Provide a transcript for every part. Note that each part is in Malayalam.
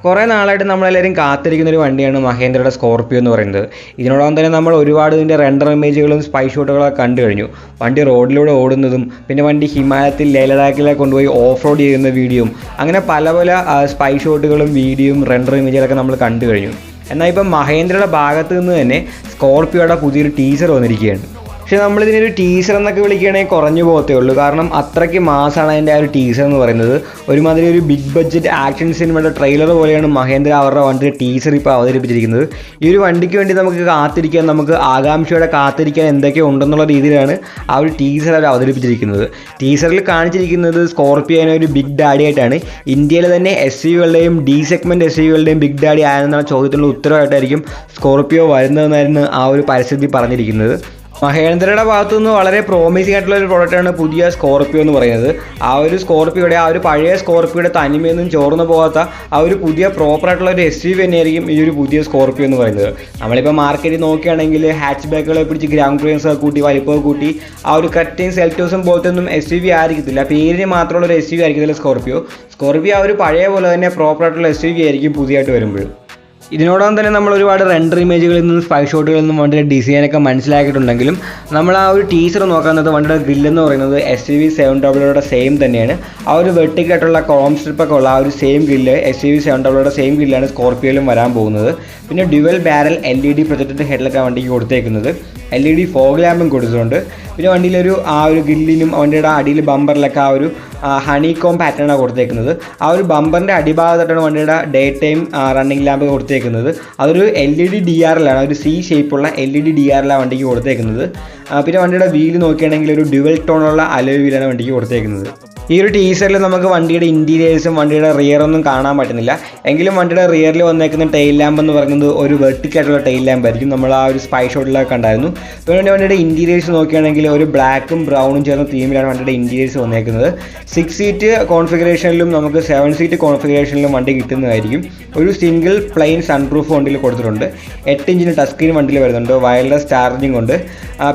കുറേ നാളായിട്ട് നമ്മളെല്ലാവരും കാത്തിരിക്കുന്ന ഒരു വണ്ടിയാണ് മഹേന്ദ്രയുടെ സ്കോർപ്പിയോ എന്ന് പറയുന്നത്. ഇതിനോടൊപ്പം തന്നെ നമ്മൾ ഒരുപാട് ഇതിൻ്റെ റെൻഡർ ഇമേജുകളും സ്പൈ ഷോട്ടുകളൊക്കെ കണ്ടു കഴിഞ്ഞു. വണ്ടി റോഡിലൂടെ ഓടുന്നതും പിന്നെ വണ്ടി ഹിമാലയത്തിൽ ലേ ലഡാക്കിലൊക്കെ കൊണ്ടുപോയി ഓഫ് റോഡ് ചെയ്യുന്ന വീഡിയോയും അങ്ങനെ പല പല സ്പൈ ഷോട്ടുകളും വീഡിയോയും റെൻഡർ ഇമേജുകളൊക്കെ നമ്മൾ കണ്ടു കഴിഞ്ഞു. എന്നാൽ ഇപ്പം മഹേന്ദ്രയുടെ ഭാഗത്ത് നിന്ന് തന്നെ സ്കോർപ്പിയോയുടെ പുതിയൊരു ടീസർ വന്നിരിക്കുകയാണ്. പക്ഷേ നമ്മളിതിനൊരു ടീസർ എന്നൊക്കെ വിളിക്കുകയാണെങ്കിൽ കുറഞ്ഞു പോകത്തേ ഉള്ളൂ. കാരണം അത്രയ്ക്ക് മാസമാണ് അതിൻ്റെ ആ ഒരു ടീസർ എന്ന് പറയുന്നത്. ഒരുമാതിരി ഒരു ബിഗ് ബഡ്ജറ്റ് ആക്ഷൻ സിനിമയുടെ ട്രെയിലർ പോലെയാണ് മഹേന്ദ്ര അവരുടെ വണ്ടിയുടെ ടീസർ ഇപ്പോൾ അവതരിപ്പിച്ചിരിക്കുന്നത്. ഈ ഒരു വണ്ടിക്ക് വേണ്ടി നമുക്ക് കാത്തിരിക്കാൻ, നമുക്ക് ആകാംക്ഷയോടെ കാത്തിരിക്കാൻ എന്തൊക്കെ ഉണ്ടെന്നുള്ള രീതിയിലാണ് ആ ഒരു ടീസർ അവർ അവതരിപ്പിച്ചിരിക്കുന്നത്. ടീസറിൽ കാണിച്ചിരിക്കുന്നത് സ്കോർപ്പിയോനെ ഒരു ബിഗ് ഡാഡി ആയിട്ടാണ്. ഇന്ത്യയിലെ തന്നെ SUVകളുടെയും ഡി സെഗ്മെൻറ്റ് SUVകളുടെയും ബിഗ് ഡാഡി ആയെന്നുള്ള ചോദ്യത്തിനുള്ള ഉത്തരവായിട്ടായിരിക്കും സ്കോർപ്പിയോ വരുന്നതെന്നായിരുന്നു ആ ഒരു പരസ്യത്തിൽ പറഞ്ഞിരിക്കുന്നത്. മഹേന്ദ്രയുടെ ഭാഗത്തു നിന്ന് വളരെ പ്രോമിസിംഗ് ആയിട്ടുള്ള ഒരു പ്രോഡക്റ്റാണ് പുതിയ സ്കോർപ്പിയോ എന്ന് പറയുന്നത്. ആ ഒരു സ്കോർപ്പിയോയുടെ ആ ഒരു പഴയ സ്കോർപ്പിയോയുടെ തനിമയൊന്നും ചോർന്നു പോകാത്ത ആ ഒരു പുതിയ പ്രോപ്പറായിട്ടുള്ള ഒരു SUV തന്നെയായിരിക്കും ഈ ഒരു പുതിയ സ്കോർപ്പിയോ എന്ന് പറയുന്നത്. നമ്മളിപ്പോൾ മാർക്കറ്റിൽ നോക്കുകയാണെങ്കിൽ ഹാച്ച് ബാക്കുകളെ പിടിച്ച് ഗ്രൗണ്ട് ക്ലിയറൻസ് കൂട്ടി വലിപ്പമൊക്കെ കൂട്ടി ആ ഒരു കറ്റയും സെൽറ്റോസും പോലത്തെ ഒന്നും SUV ആയിരിക്കത്തില്ല. പേരിന് മാത്രമുള്ള ഒരു SUV ആയിരിക്കത്തില്ല സ്കോർപ്പിയോ. ആ ഒരു പഴയ പോലെ തന്നെ പ്രോപ്പറായിട്ടുള്ള SUV ആയിരിക്കും പുതിയതായിട്ട് വരുമ്പോഴും. ഇതിനോടൊപ്പം തന്നെ നമ്മൾ ഒരുപാട് റെൻഡർ ഇമേജുകളിൽ നിന്നും സ്പൈ ഷോട്ടുകളിൽ നിന്നും വണ്ടിയുടെ ഡിസൈനൊക്കെ മനസ്സിലാക്കിയിട്ടുണ്ടെങ്കിലും നമ്മൾ ആ ഒരു ടീസർ നോക്കുന്നത് വണ്ടിയുടെ ഗ്രില്ലെന്ന് പറയുന്നത് SUV 700യുടെ സെയിം തന്നെയാണ്. ആ ഒരു വെർട്ടിക്കലായിട്ടുള്ള കോളം സ്ട്രിപ്പൊക്കെ ഉള്ള ആ ഒരു സെയിം ഗ്രില്ല് SUV 700യുടെ സെയിം ഗ്രില്ലാണ് സ്കോർപ്പിയോയിലും വരാൻ പോകുന്നത്. പിന്നെ ഡ്യുവൽ ബാരൽ LED പ്രൊജക്റ്റഡ് ഹെഡ്ലൊക്കെ വണ്ടിക്ക് കൊടുത്തേക്കുന്നത്. LED ഫോഗ് ലാമ്പും കൊടുത്തിട്ടുണ്ട്. പിന്നെ വണ്ടിയിലൊരു ആ ഒരു ഗ്രില്ലിനും വണ്ടിയുടെ അടിയിൽ ബമ്പറിലൊക്കെ ആ ഒരു ഹണികോം പാറ്റേണാണ് കൊടുത്തേക്കുന്നത്. ആ ഒരു ബമ്പറിൻ്റെ അടിഭാഗത്തായിട്ടാണ് വണ്ടിയുടെ ഡേ ടൈം റണ്ണിങ് ലാമ്പ് കൊടുത്തേക്കുന്നത്. അതൊരു LED DRL ആണ്, ഒരു C ഷേപ്പുള്ള LED DRL വണ്ടിക്ക് കൊടുത്തേക്കുന്നത്. പിന്നെ വണ്ടിയുടെ വീല് നോക്കുകയാണെങ്കിൽ ഒരു ഡ്യുവൽ ടോണുള്ള അലോയ് വീലാണ് വണ്ടിക്ക് കൊടുത്തേക്കുന്നത്. ഈ ഒരു ടീസറിൽ നമുക്ക് വണ്ടിയുടെ ഇൻറ്റീരിയേഴ്സും വണ്ടിയുടെ റിയറൊന്നും കാണാൻ പറ്റുന്നില്ല. എങ്കിലും വണ്ടിയുടെ റിയറിൽ വന്നേക്കുന്ന ടെയിൽ ലാമ്പ് എന്ന് പറയുന്നത് ഒരു വെർട്ടിക്കലായിട്ടുള്ള ടെയിൽ ലാമ്പ് ആയിരിക്കും. നമ്മൾ ആ ഒരു സ്പൈ ഷോട്ടിലൊക്കെ കണ്ടായിരുന്നു. അതുകൊണ്ട് വണ്ടിയുടെ ഇൻറ്റീരിയേഴ്സ് നോക്കുകയാണെങ്കിൽ ഒരു ബ്ലാക്കും ബ്രൗണും ചേർന്ന തീമിലാണ് വണ്ടിയുടെ ഇൻറ്റീരിയേഴ്സ് വന്നേക്കുന്നത്. 6 സീറ്റ് കോൺഫിഗറേഷനിലും നമുക്ക് 7 സീറ്റ് കോൺഫിഗറേഷനിലും വണ്ടി കിട്ടുന്നതായിരിക്കും. ഒരു സിംഗിൾ പ്ലെയിൻ സൺപ്രൂഫ് വണ്ടിയിൽ കൊടുത്തിട്ടുണ്ട്. 8 ഇഞ്ചിന് ടച്ച് സ്ക്രീൻ വണ്ടിയിൽ വരുന്നുണ്ട്. വയർലെസ് ചാർജിങ് ഉണ്ട്.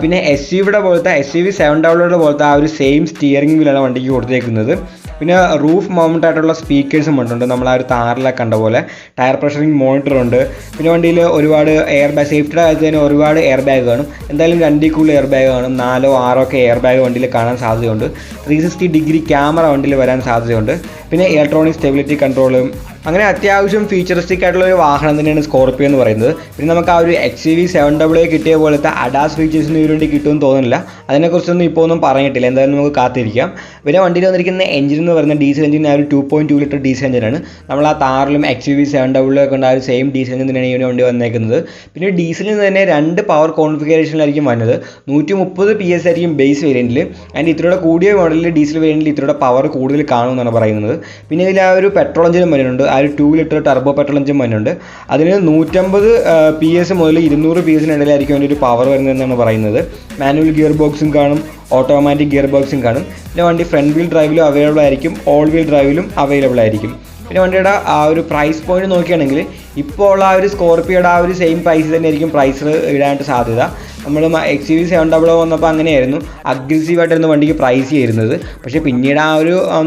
പിന്നെ SUVയുടെ പോലത്തെ SUV 700യുടെ പോലത്തെ ആ ഒരു സെയിം സ്റ്റിയറിംഗ് വീലാണ് വണ്ടിക്ക് കൊടുത്തേക്കുന്നത്. പിന്നെ റൂഫ് മൗണ്ട് ആയിട്ടുള്ള സ്പീക്കേഴ്സും ഉണ്ട്. നമ്മൾ ആ ഒരു താറിലൊക്കെ കണ്ട പോലെ ടയർ പ്രഷറിങ് മോണിറ്റർ ഉണ്ട്. പിന്നെ വണ്ടിയിൽ ഒരുപാട് എയർ ബാഗ്, സേഫ്റ്റിയുടെ കാര്യത്തിൽ തന്നെ ഒരുപാട് എയർ ബാഗ് കാണും. എന്തായാലും 2 കൂടുതൽ എയർ ബാഗ് കാണും. 4 6 ഒക്കെ എയർ ബാഗ് വണ്ടിയിൽ കാണാൻ സാധ്യതയുണ്ട്. 360 ഡിഗ്രി ക്യാമറ വണ്ടിയിൽ വരാൻ സാധ്യതയുണ്ട്. പിന്നെ ഇലക്ട്രോണിക് സ്റ്റെബിലിറ്റി കൺട്രോളും അങ്ങനെ അത്യാവശ്യം ഫീച്ചറിസ്റ്റിക് ആയിട്ടുള്ള ഒരു വാഹനം തന്നെയാണ് സ്കോർപ്പിയോ എന്ന് പറയുന്നത്. പിന്നെ നമുക്ക് ആ ഒരു XUV 700 കിട്ടിയ പോലത്തെ അഡാസ് ഫീച്ചേഴ്സിന് വേണ്ടി കിട്ടുമെന്ന് തോന്നുന്നില്ല. അതിനെക്കുറിച്ചൊന്നും ഇപ്പോൾ ഒന്നും പറഞ്ഞിട്ടില്ല. എന്തായാലും നമുക്ക് കാത്തിരിക്കാം. പിന്നെ വണ്ടിയിൽ വന്നിരിക്കുന്ന എഞ്ചിൻ എന്ന് പറയുന്ന ഡീസൽ എഞ്ചിൻ ആ ഒരു 2.2 ലിറ്റർ ഡീസൽ എഞ്ചിനാണ്. നമ്മൾ ആ താറിലും XUV 700 കൊണ്ട് ആ ഒരു സെയിം ഡീസൽ എഞ്ചിൻ തന്നെയാണ് ഈ വണ്ടി വന്നേക്കുന്നത്. പിന്നെ ഡീസലിന് തന്നെ 2 പവർ കോൺഫിഗറേഷനിലായിരിക്കും വന്നത്. 130 PS ആയിരിക്കും ബേസ് വേരിയൻറ്റിൽ. ആൻഡ് ഇത്രയുടെ കൂടിയ മോഡലിൽ ഡീസൽ വേരിയൻറ്റിൽ ഇത്രയുടെ പവർ കൂടുതൽ കാണുമെന്നാണ് പറയുന്നത്. പിന്നെ ഇതിൽ ആ ഒരു പെട്രോൾ എഞ്ചിനും വരുന്നുണ്ട്. ആ ഒരു 2 ലിറ്റർ ടർബോ പെട്രോൾ എഞ്ചിൻ വരുന്നുണ്ട്. അതിന് 150 PS മുതൽ 200 PS ഇടയിലായിരിക്കും അതിൻ്റെ ഒരു പവർ വരുന്നതെന്നാണ് പറയുന്നത്. മാനുവൽ ഗിയർ ബോക്സും കാണും, ഓട്ടോമാറ്റിക് ഗിയർ ബോക്സും കാണും. പിന്നെ വണ്ടി ഫ്രണ്ട് വീൽ ഡ്രൈവിലും അവൈലബിൾ ആയിരിക്കും, ഓൾ വീൽ ഡ്രൈവിലും അവൈലബിൾ ആയിരിക്കും. പിന്നെ വണ്ടിയുടെ ആ ഒരു പ്രൈസ് പോയിന്റ് നോക്കുകയാണെങ്കിൽ ഇപ്പോൾ ഉള്ള ആ ഒരു സ്കോർപ്പിയോയുടെ ആ ഒരു സെയിം പ്രൈസ് തന്നെയായിരിക്കും പ്രൈസ് ഇടാനായിട്ട് സാധ്യത. നമ്മൾ XUV 700 വന്നപ്പോൾ അങ്ങനെയായിരുന്നു, അഗ്രസീവായിട്ടായിരുന്നു വണ്ടിക്ക് പ്രൈസ് ചെയ്യുന്നത്. പക്ഷേ പിന്നീട്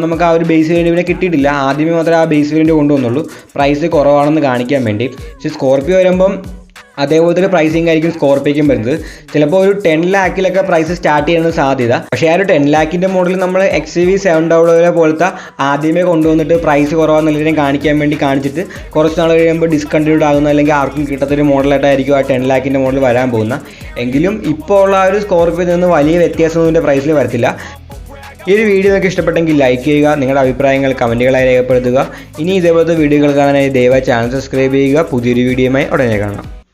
നമുക്ക് ആ ഒരു ബേസ് വേരിയൻറ്റ് കിട്ടിയിട്ടില്ല. ആദ്യമേ മാത്രമേ ആ ബേസ് വേരിയൻറ്റ് കൊണ്ടുവന്നുള്ളൂ, പ്രൈസ് കുറവാണെന്ന് കാണിക്കാൻ വേണ്ടി. പക്ഷേ സ്കോർപ്പിയോ വരുമ്പം അതേപോലത്തെ ഒരു പ്രൈസിംഗ് ആയിരിക്കും സ്കോർപ്പിയോയ്ക്കും വരുന്നത്. ചിലപ്പോൾ ഒരു 10 ലാഖിലൊക്കെ പ്രൈസ് സ്റ്റാർട്ട് ചെയ്യുന്ന സാധ്യത. പക്ഷേ ആ ഒരു 10 ലാഖിൻ്റെ മോഡൽ നമ്മൾ XUV 700 പോലത്തെ ആദ്യമേ കൊണ്ടുവന്നിട്ട് പ്രൈസ് കുറവാണെന്നുള്ളതിനെ കാണിക്കാൻ വേണ്ടി കാണിച്ചിട്ട് കുറച്ച് നാൾ കഴിയുമ്പോൾ ഡിസ്കണ്ടിന്യൂഡ് ആകുന്ന അല്ലെങ്കിൽ ആർക്കും കിട്ടാത്തൊരു മോഡലായിട്ടായിരിക്കും ആ 10 ലാഖിൻ്റെ മോഡൽ വരാൻ പോകുന്നത്. എങ്കിലും ഇപ്പോൾ ഉള്ള ആ ഒരു സ്കോർപ്പിയോയിൽ നിന്ന് വലിയ വ്യത്യാസമൊന്നും ഇതിൻ്റെ പ്രൈസിൽ വരത്തില്ല. ഈ ഒരു വീഡിയോ നിങ്ങൾക്ക് ഇഷ്ടപ്പെട്ടെങ്കിൽ ലൈക്ക് ചെയ്യുക, നിങ്ങളുടെ അഭിപ്രായങ്ങൾ കമൻറ്റുകളായി രേഖപ്പെടുത്തുക. ഇനി ഇതേപോലത്തെ വീഡിയോകൾ കാണാനായി ദയവായി ചാനൽ സബ്സ്ക്രൈബ് ചെയ്യുക. പുതിയൊരു വീഡിയോയുമായി ഉടനെ കാണാം.